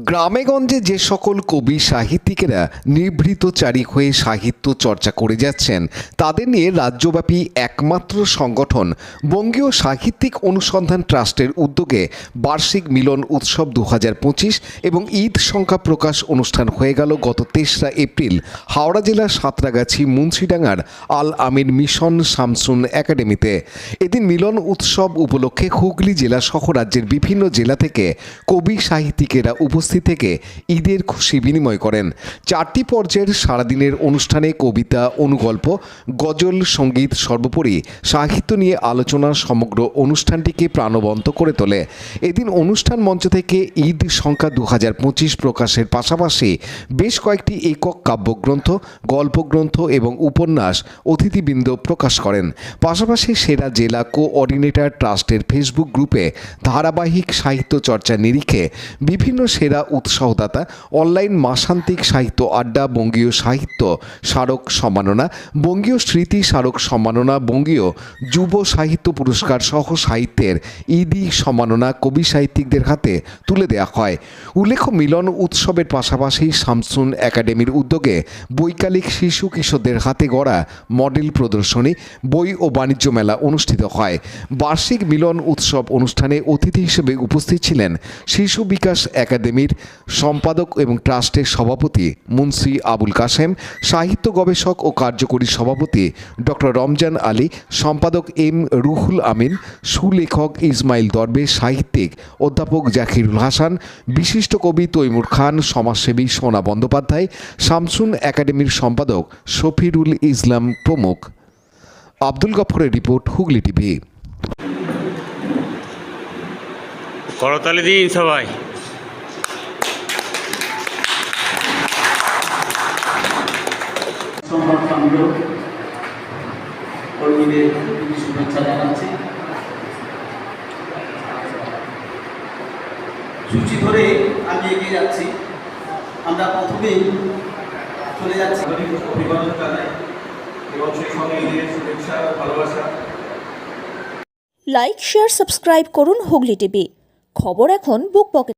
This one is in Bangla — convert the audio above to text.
গ্রামেগঞ্জে যে সকল কবি সাহিত্যিকেরা নিভৃতচারী হয়ে সাহিত্য চর্চা করে যাচ্ছেন তাদের নিয়ে রাজ্যব্যাপী একমাত্র সংগঠন বঙ্গীয় সাহিত্যিক অনুসন্ধান ট্রাস্টের উদ্যোগে বার্ষিক মিলন উৎসব 2025 এবং ঈদ সংখ্যা প্রকাশ অনুষ্ঠান হয়ে গেল গত 3রা এপ্রিল হাওড়া জেলার সাঁতরাগাছি মুন্সিডাঙ্গার আল আমিন মিশন শামসুন একাডেমিতে। এদিন মিলন উৎসব উপলক্ষে হুগলি জেলা সহ রাজ্যের বিভিন্ন জেলা থেকে কবি সাহিত্যিকেরা উপস্থিত থেকে ঈদের খুশি বিনিময় করেন। 4টি পর্যায়ের সারাদিনের অনুষ্ঠানে কবিতা, অনুগল্প, গজল, সঙ্গীত, সর্বোপরি সাহিত্য নিয়ে আলোচনা সমগ্র অনুষ্ঠানটিকে প্রাণবন্ত করে তোলে। এদিন অনুষ্ঠান মঞ্চ থেকে ঈদ সংখ্যা 2025 প্রকাশের পাশাপাশি বেশ কয়েকটি একক কাব্যগ্রন্থ, গল্পগ্রন্থ এবং উপন্যাস অতিথিবৃন্দ প্রকাশ করেন। পাশাপাশি সেরা জেলা কোঅর্ডিনেটর ট্রাস্টের ফেসবুক গ্রুপে ধারাবাহিক সাহিত্য চর্চার নিরিখে বিভিন্ন সেরা উৎসাহদাতা, অনলাইন মাসান্তিক সাহিত্য আড্ডা, বঙ্গীয় সাহিত্য স্মারক সম্মাননা, বঙ্গীয় স্মৃতি স্মারক সম্মাননা, বঙ্গীয় যুব সাহিত্য পুরস্কার সহ সাহিত্যের ঈদি সম্মাননা কবি সাহিত্যিকদের হাতে তুলে দেওয়া হয়। উল্লেখ্য, মিলন উৎসবের পাশাপাশি শামসুন একাডেমির উদ্যোগে বৈকালিক শিশু কিশোরদের হাতে গড়া মডেল প্রদর্শনী, বই ও বাণিজ্য মেলা অনুষ্ঠিত হয়। বার্ষিক মিলন উৎসব অনুষ্ঠানে অতিথি হিসেবে উপস্থিত ছিলেন শিশু বিকাশ একাডেমির সম্পাদক এবং ট্রাস্টের সভাপতি মুন্সি আবুল কাশেম, সাহিত্য গবেষক ও কার্যকরী সভাপতি ডক্টর রমজান আলী, সম্পাদক এম রুহুল আমিন, সুলেখক ইসমাইল দরবেশ, সাহিত্যিক অধ্যাপক জাকিরুল হাসান, বিশিষ্ট কবি তৈমুর খান, সমাজসেবী সোনা বন্দ্যোপাধ্যায়, শামসুন একাডেমির সম্পাদক শফিরুল ইসলাম প্রমুখ। আব্দুল গফরের রিপোর্ট, হুগলি টিভি। করতালি দিন সবাই। কর্মীদের শুভেচ্ছা জানাচ্ছি। সূচি ধরে আমি এগিয়ে যাচ্ছি। আমরা প্রথমেই চলে যাচ্ছি অভিবাদন জানাই এবং সেই সঙ্গে ঈদের শুভেচ্ছা ভালোবাসা। লাইক, শেয়ার, সাবস্ক্রাইব করুন হুগলি টিভি। খবর এখন বুক পকেট।